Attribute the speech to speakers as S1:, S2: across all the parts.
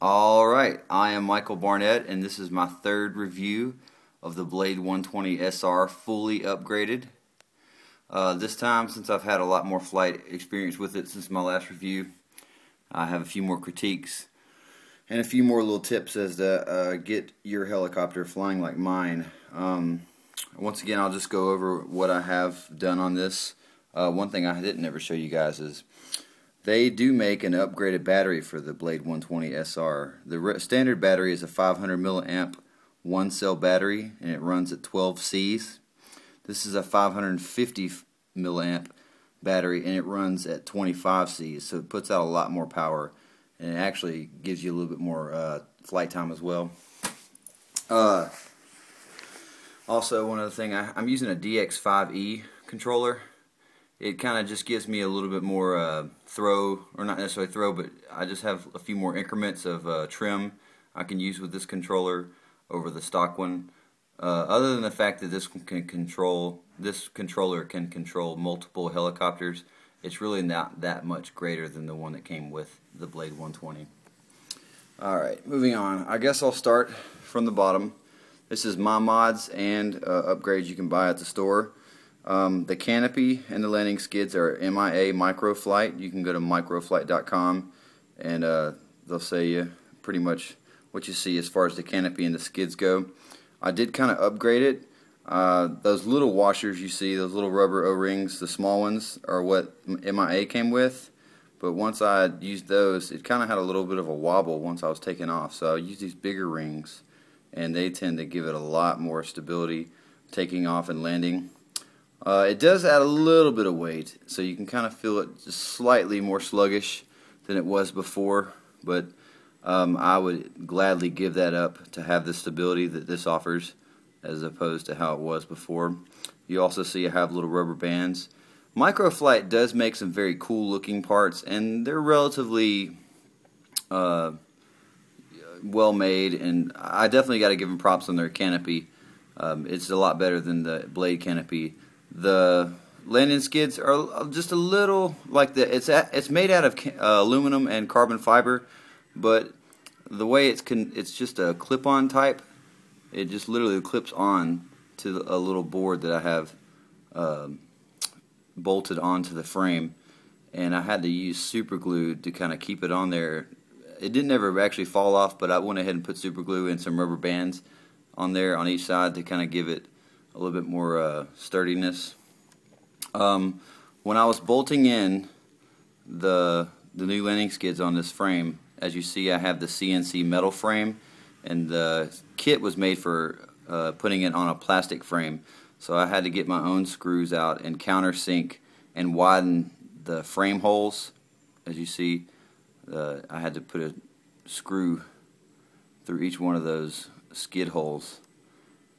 S1: Alright, I am Michael Barnett, and this is my third review of the Blade 120 SR fully upgraded. This time, since I've had a lot more flight experience with it since my last review, I have a few more critiques and a few more little tips as to get your helicopter flying like mine. Once again, I'll just go over what I have done on this. One thing I didn't ever show you guys is they do make an upgraded battery for the Blade 120 SR. The standard battery is a 500 milliamp one cell battery, and it runs at 12 Cs. This is a 550 milliamp battery, and it runs at 25 Cs, so it puts out a lot more power, and it actually gives you a little bit more flight time as well. Also, one other thing, I'm using a DX5E controller. It kind of just gives me a little bit more throw, or not necessarily throw, but I just have a few more increments of trim I can use with this controller over the stock one. Other than the fact that this controller can control multiple helicopters, it's really not that much greater than the one that came with the Blade 120. Alright, moving on. I guess I'll start from the bottom. This is my mods and upgrades you can buy at the store. The canopy and the landing skids are MIA Microflight. You can go to microflight.com and they'll say you pretty much what you see as far as the canopy and the skids go. I did kind of upgrade it. Those little washers you see, those little rubber O-rings, the small ones, are what MIA came with. But once I used those, it kind of had a little bit of a wobble once I was taking off. So I used these bigger rings, and they tend to give it a lot more stability taking off and landing. It does add a little bit of weight, so you can kind of feel it just slightly more sluggish than it was before, but I would gladly give that up to have the stability that this offers as opposed to how it was before. You also see I have little rubber bands. Microflight does make some very cool looking parts, and they're relatively well made, and I definitely got to give them props on their canopy. It's a lot better than the Blade canopy. The landing skids are just a little like it's made out of aluminum and carbon fiber, but the way it's just a clip-on type. It just literally clips on to a little board that I have bolted onto the frame, and I had to use super glue to kind of keep it on there. It didn't ever actually fall off, but I went ahead and put super glue and some rubber bands on there on each side to kind of give it a little bit more sturdiness. When I was bolting in the new landing skids on this frame, as you see, I have the CNC metal frame, and the kit was made for putting it on a plastic frame. So I had to get my own screws out and countersink and widen the frame holes. As you see, I had to put a screw through each one of those skid holes,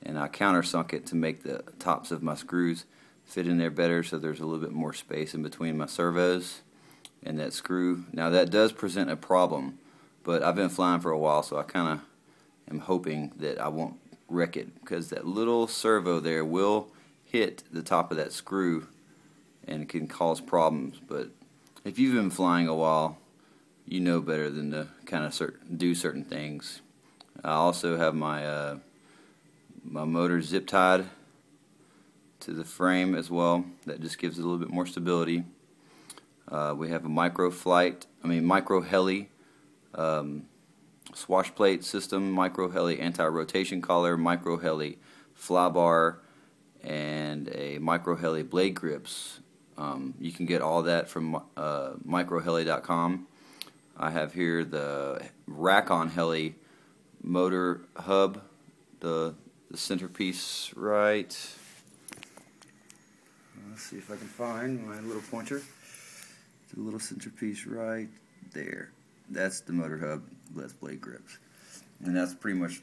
S1: and I countersunk it to make the tops of my screws fit in there better, so there's a little bit more space in between my servos and that screw. Now that does present a problem, but I've been flying for a while, so I kind of am hoping that I won't wreck it, because that little servo there will hit the top of that screw and it can cause problems. But if you've been flying a while, you know better than to kind of do certain things. I also have my my motor zip tied to the frame as well. That just gives it a little bit more stability. We have a Micro Heli swash plate system, Micro Heli anti-rotation collar, Micro Heli fly bar, and a Micro Heli blade grips. You can get all that from microheli.com. I have here the Rakon Heli motor hub, the centerpiece right. Let's see if I can find my little pointer. The little centerpiece right there. That's the motor hub. That's blade grips, and that's pretty much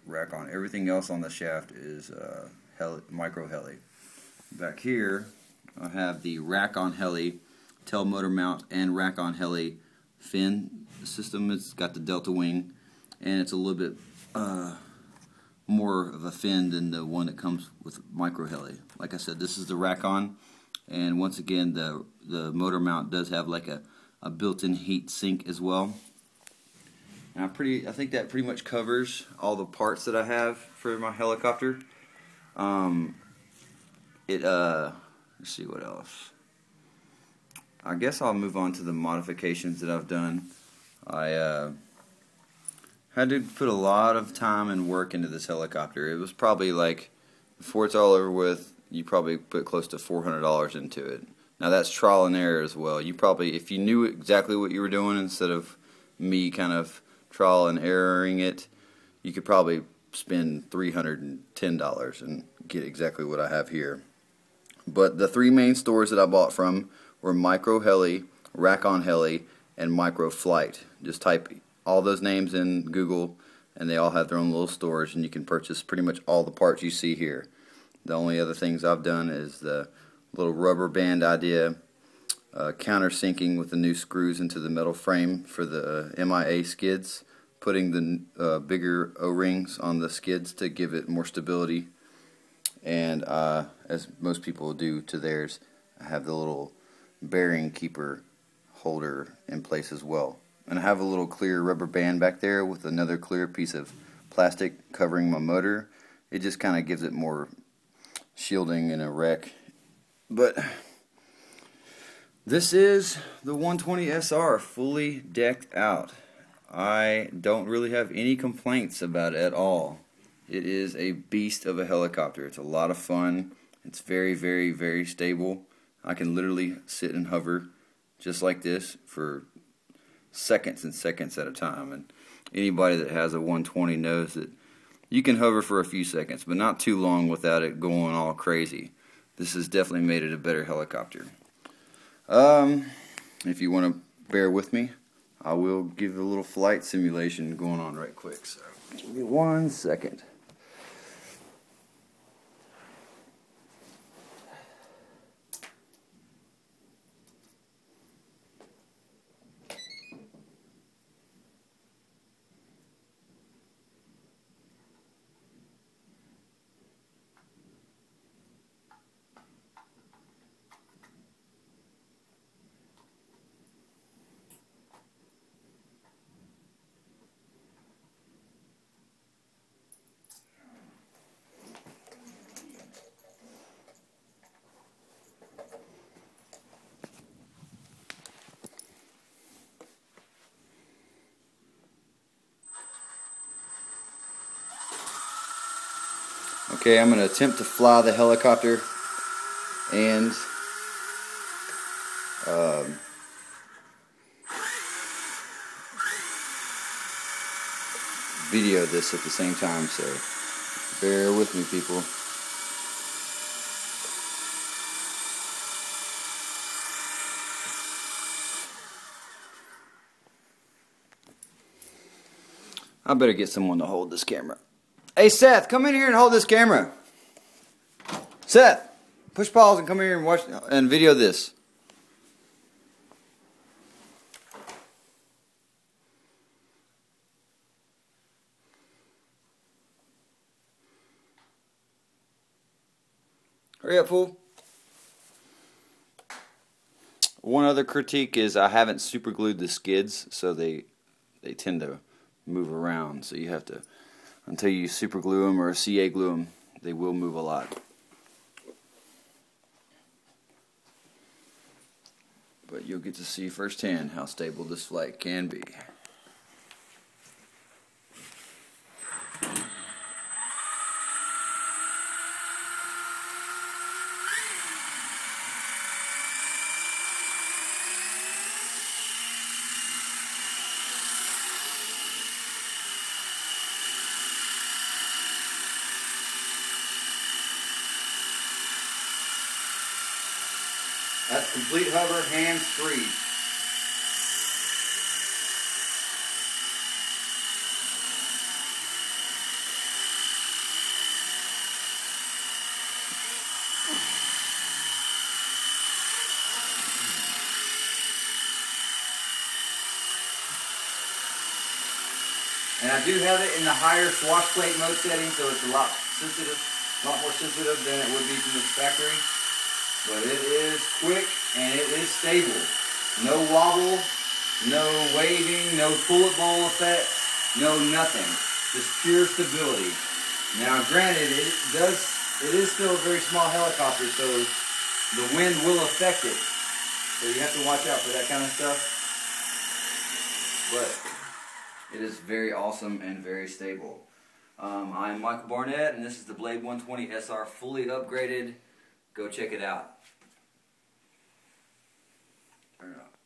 S1: Rakon. Everything else on the shaft is Micro Heli. Back here, I have the Rakon Heli tail motor mount and Rakon Heli fin system. It's got the delta wing, and it's a little bit more of a fin than the one that comes with Micro Heli. Like I said, this is the Rakon, and once again, the motor mount does have like a built-in heat sink as well. And I think that pretty much covers all the parts that I have for my helicopter. Let's see what else. I guess I'll move on to the modifications that I've done. I had to put a lot of time and work into this helicopter. It was probably like, before it's all over with, you probably put close to $400 into it. Now that's trial and error as well. You probably, if you knew exactly what you were doing instead of me kind of trial and erroring it, you could probably spend $310 and get exactly what I have here. But the three main stores that I bought from were Micro Heli, Rakon Heli, and Micro Flight. Just type all those names in Google and they all have their own little stores, and you can purchase pretty much all the parts you see here. The only other things I've done is the little rubber band idea, countersinking with the new screws into the metal frame for the MIA skids, putting the bigger O-rings on the skids to give it more stability, and as most people do to theirs, I have the little bearing keeper holder in place as well. And I have a little clear rubber band back there with another clear piece of plastic covering my motor. It just kind of gives it more shielding in a wreck. But this is the 120 SR fully decked out. I don't really have any complaints about it at all. It is a beast of a helicopter. It's a lot of fun. It's very, very, very stable. I can literally sit and hover just like this for seconds and seconds at a time. And anybody that has a 120 knows that you can hover for a few seconds, but not too long without it going all crazy. This has definitely made it a better helicopter. If you want to bear with me, I will give a little flight simulation going on right quick. So give me 1 second. Okay, I'm going to attempt to fly the helicopter and video this at the same time, so bear with me, people. I better get someone to hold this camera. Hey Seth, come in here and hold this camera. Seth, push pause and come here and watch and video this. Hurry up, fool. One other critique is I haven't super glued the skids, so they tend to move around. So you have to, until you super glue them or CA glue them, they will move a lot. But you'll get to see firsthand how stable this flight can be. That's complete hover, hands-free. And I do have it in the higher swash plate mode setting, so it's a lot more sensitive than it would be from the factory. But it is quick and it is stable. No wobble, no waving, no bullet ball effects. no nothing, just pure stability. Now, granted, it is still a very small helicopter, so the wind will affect it. So you have to watch out for that kind of stuff. But it is very awesome and very stable. I'm Michael Barnett, and this is the Blade 120 SR fully upgraded. Go check it out. Turn it off.